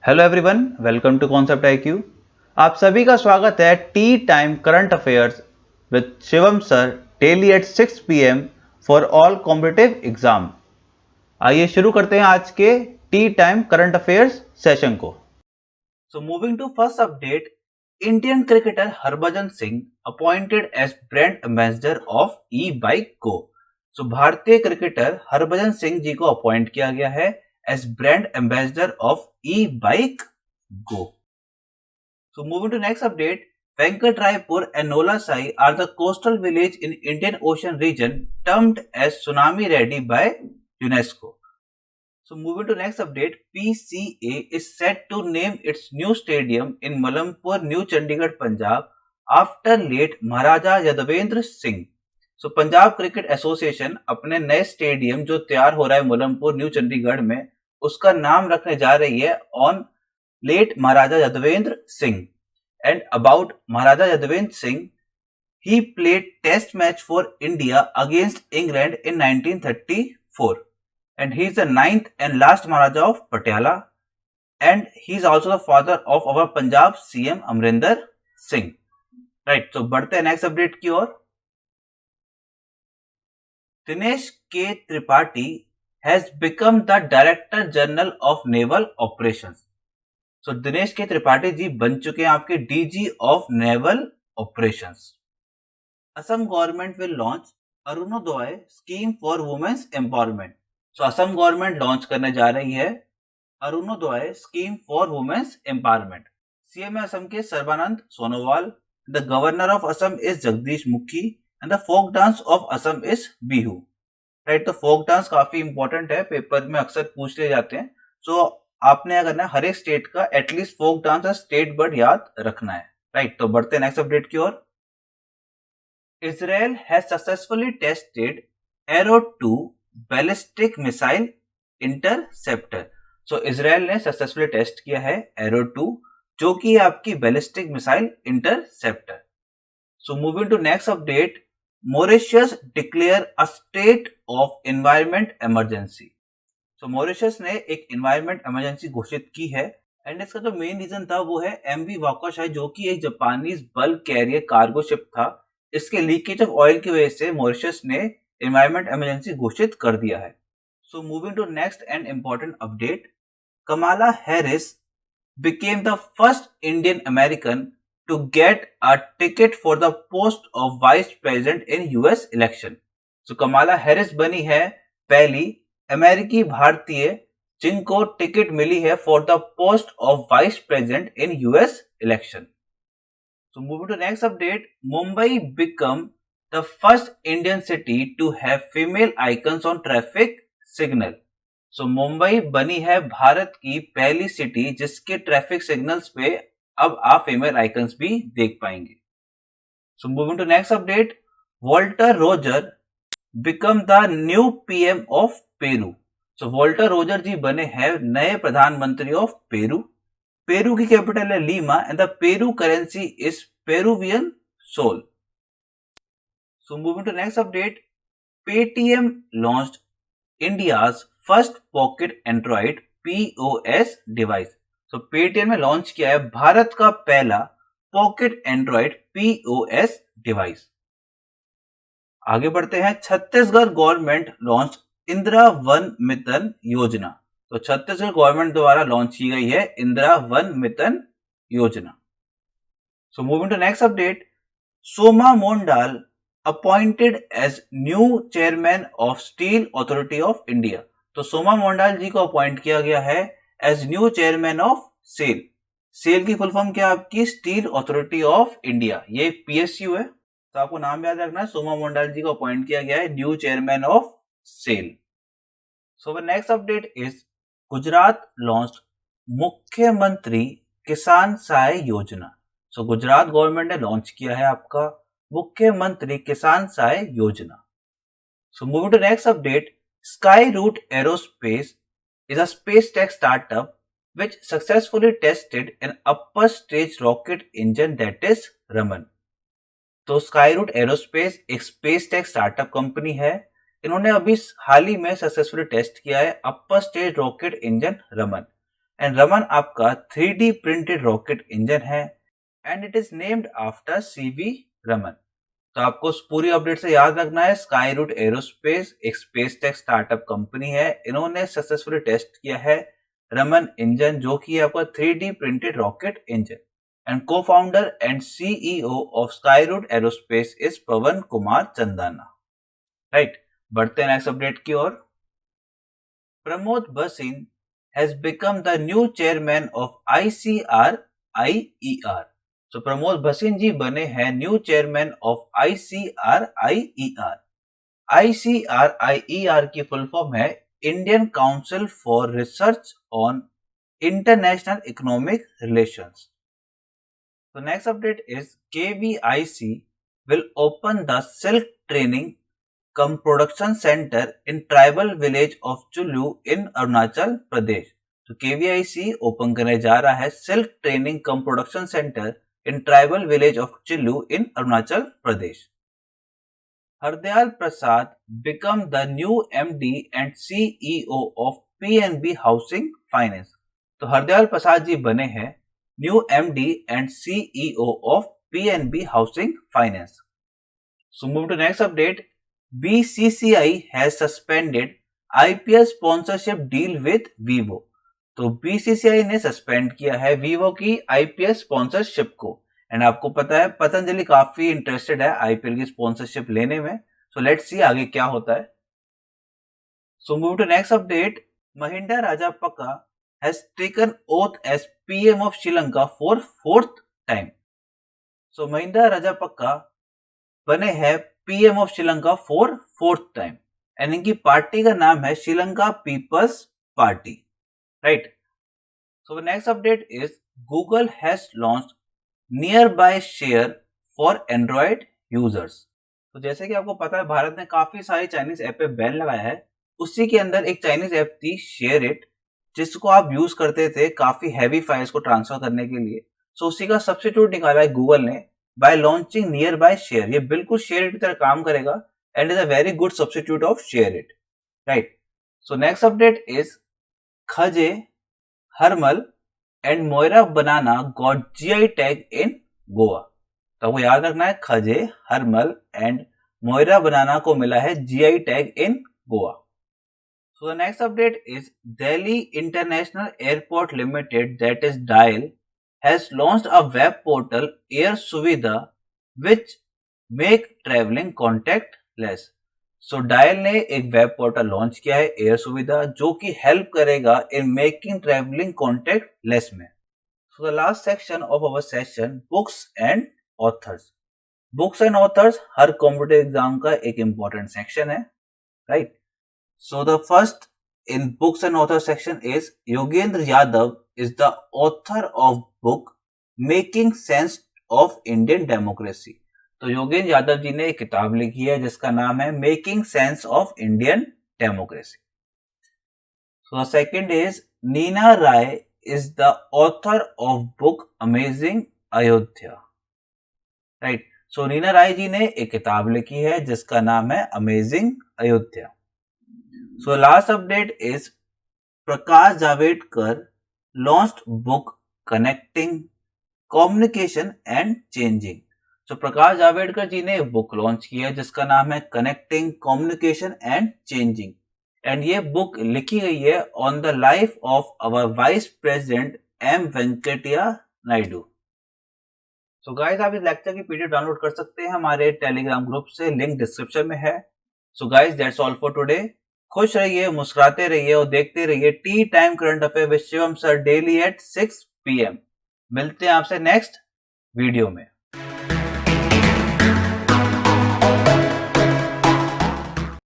Hello everyone, welcome to concept IQ। आप सभी का स्वागत है tea time current affairs with Shivam sir daily at 6 PM for all competitive exam. आइए शुरू करते हैं आज के tea time current affairs session को। So moving to first update, Indian cricketer Harbhajan Singh appointed as brand ambassador of e bike go. So भारतीय क्रिकेटर हरभजन सिंह जी को अपॉइंट किया गया है as brand ambassador of e-bike go. So moving to next update, Venkat Raipur and Nola Sai are the coastal village in Indian Ocean region termed as tsunami ready by UNESCO. So moving to next update, PCA is set to name its new stadium in Malampur, New Chandigarh, Punjab after late Maharaja Yadavendra Singh. So Punjab cricket association अपने नए stadium जो तैयार हो रहा है मलमपुर new Chandigarh में, उसका नाम रखने जा रही है on late Maharaja Yadavendra Singh. And about Maharaja Yadavendra Singh, he played test match for India against England in 1934 and he is the ninth and last Maharaja of Patiala, and he is also the father of our Punjab CM Amrinder Singh. Right, so बढ़ते हैं next update की ओर। दिनेश के Tripathi has become the Director General of Naval Operations. So Dinesh के त्रिपाठी जी बन चुके हैं आपके DG of Naval Operations. Assam government will launch Arunoday scheme for women's empowerment. So Assam government launch करने जा रही है Arunoday scheme for women's empowerment. CM Assam के Sarbananda Sonowal, the governor of Assam is Jagdish Mukhi and the folk dance of Assam is Bihu. Right, तो फोक डांस काफी important है, paper में अक्सर पूछ लिए जाते हैं। सो आपने क्या करना है, हर एक स्टेट का एटलीस्ट फोक डांस और स्टेट बर्ड याद रखना है। राइट, तो बढ़ते हैं नेक्स्ट अपडेट की ओर। Israel has successfully tested Arrow 2 ballistic missile interceptor. So Israel ने सक्सेसफुली टेस्ट किया है एरो 2, जो कि आपकी ballistic missile interceptor. So moving to next update, Mauritius declare a state of environment emergency. So Mauritius ने एक एनवायरमेंट इमरजेंसी घोषित की है, एंड इसका जो मेन रीजन था वो है MV वाकाशाई, जो कि एक Japanese bulk carrier cargo ship था। इसके लीकेज ऑफ ऑयल की वजह से मॉरिशस ने एनवायरमेंट इमरजेंसी घोषित कर दिया है। So moving to next and important update, Kamala Harris became the first Indian American to get a ticket for the post of vice president in US election. So Kamala Harris बनी है पहली अमेरिकी भारतीय जिनको टिकट मिली है for the post of vice president in US election. So moving to next update, Mumbai become the first Indian city to have female icons on traffic signal. So Mumbai बनी है भारत की पहली सिटी जिसके ट्रैफिक सिग्नल्स पे अब आप female icons भी देख पाएंगे। So moving to next update, Walter Roger become the new PM of Peru. So Walter Roger जी बने हैं नए प्रधानमंत्री ऑफ पेरू। पेरू की कैपिटल है Lima and the Peru currency is Peruvian sol. So moving to next update, Paytm launched India's first pocket Android POS device. So Paytm ने launch किया है भारत का पहला पॉकेट एंड्रॉइड POS डिवाइस। आगे बढ़ते हैं, छत्तीसगढ़ गवर्नमेंट लॉन्च इंदिरा वन मितन योजना। तो छत्तीसगढ़ गवर्नमेंट द्वारा लॉन्च की गई है Indira Van Mitan Yojana. So moving to next update, Soma Mondal appointed as new chairman of Steel Authority of India. तो सोमा मोंडाल जी को अपॉइंट किया गया है as new chairman of SAIL. SAIL की फुल फॉर्म क्या है आपकी, स्टील अथॉरिटी ऑफ इंडिया। ये एक PSU है, तो आपको नाम याद रखना है। सोमा मोंडाल जी को अपॉइंट किया गया है new chairman of SAIL. So next update is Gujarat launch Mukhyamantri Kisan Sahay Yojana. So Gujarat government ने लॉन्च किया है आपका Mukhyamantri Kisan Sahay Yojana. So moving to next update, Skyroot Aerospace is a space tech startup which successfully tested an upper stage rocket engine that is Raman. तो Skyroot Aerospace एक space tech startup company है। इन्होंने अभी हाल ही में सक्सेसफुली टेस्ट किया है upper stage rocket engine Raman. And Raman आपका 3D printed rocket engine है and it is named after CV Raman. तो आपको उस पूरी अपडेट से याद रखना है, स्काई रूट एरोस्पेस एक स्पेस टेक स्टार्टअप कंपनी है। इन्होंने सक्सेसफुली टेस्ट किया है रमन इंजन, जो कि है आपका 3D printed rocket engine. And cofounder and CEO of Skyroot Aerospace is Pawan Kumar Chandana. Right, बढ़ते हैं नेक्स्ट अपडेट की ओर। Pramod Bhasin has become the new chairman of ICRIER। तो प्रमोद भसीन जी बने हैं new chairman of ICRIER। ICRIER की फुल फॉर्म है Indian Council for Research on International Economic Relations. तो next update is KVIC will open the silk training cum production centre in tribal village of Chullu in Arunachal प्रदेश। तो KVIC open करने जा रहा है silk training cum production centre in tribal village of Chillu in Arunachal Pradesh. Hardayal Prasad become the new MD and CEO of PNB housing finance. तो हरदयाल प्रसाद जी बने हैं new MD and CEO of PNB housing finance. So move to next update. BCCI has suspended IPL sponsorship deal with Vivo। तो BCCI ने suspend किया है Vivo की IPL sponsorship को। And आपको पता है पतंजलि काफी इंटरेस्टेड है IPL की स्पॉन्सरशिप लेने में। सो लेट्स सी आगे क्या होता है। So move to next update. Mahinda Rajapaksa has taken oath as PM of Sri Lanka for 4th time। So Mahinda Rajapaksa बने हैं PM of Sri Lanka for 4th time and इनकी पार्टी का नाम है Sri Lanka people's party. Right, so next update is Google has launched nearby share for Android users. तो जैसे कि आपको पता है भारत ने काफी सारी चाइनीज ऐप पे बैन लगाया है। उसी के अंदर एक चाइनीज ऐप थी शेयर इट, जिसको आप यूज करते थे काफी हैवी फाइल्स को ट्रांसफर करने के लिए। सो उसी का सब्स्टिट्यूट निकाला है गूगल ने by launching nearby share। ये बिल्कुल share it की तरह काम करेगा and is a very good substitute of share it। right, so next update is खजे Harmal and Moira banana got GI tag in Goa. तो आपको याद रखना है खजे हरमल and मोयरा बनाना को मिला है GI tag in Goa. so the next update is Delhi International Airport Limited, that is DIAL, has launched a web portal Air Suvidha which make traveling contactless। So DIAL ने एक वेब पोर्टल लॉन्च किया है air सुविधा, जो कि help करेगा in making travelling contactless में। So the last section of our session books and authors. Books and authors her competitive exam का एक इंपॉर्टेंट सेक्शन है। Right, so the first in books and author section is Yogendra Yadav is the author of book Making Sense of Indian Democracy। तो योगेंद्र यादव जी ने एक किताब लिखी है जिसका नाम है Making Sense of Indian Democracy। So second is Neena Rai is the author of book Amazing Ayodhya। Right, so Neena Rai ji ने एक किताब लिखी है जिसका नाम है Amazing Ayodhya। So last update is Prakash Javadekar launched book Connecting Communication and Changing। So Prakash Javadekar जी ने एक बुक लॉन्च की है जिसका नाम है Connecting Communication and Changing and ये बुक लिखी गई है on the life of our vice president M Venkaiah Naidu. So guys आप इस लेक्चर की PDF डाउनलोड कर सकते हैं हमारे टेलीग्राम ग्रुप से, लिंक डिस्क्रिप्शन में है। So guys that's all for today. खुश रहिए, मुस्कुराते रहिए और देखते रहिए T time current affair with Shivam sir daily at 6 PM। मिलते हैं आपसे नेक्स्ट वीडियो में।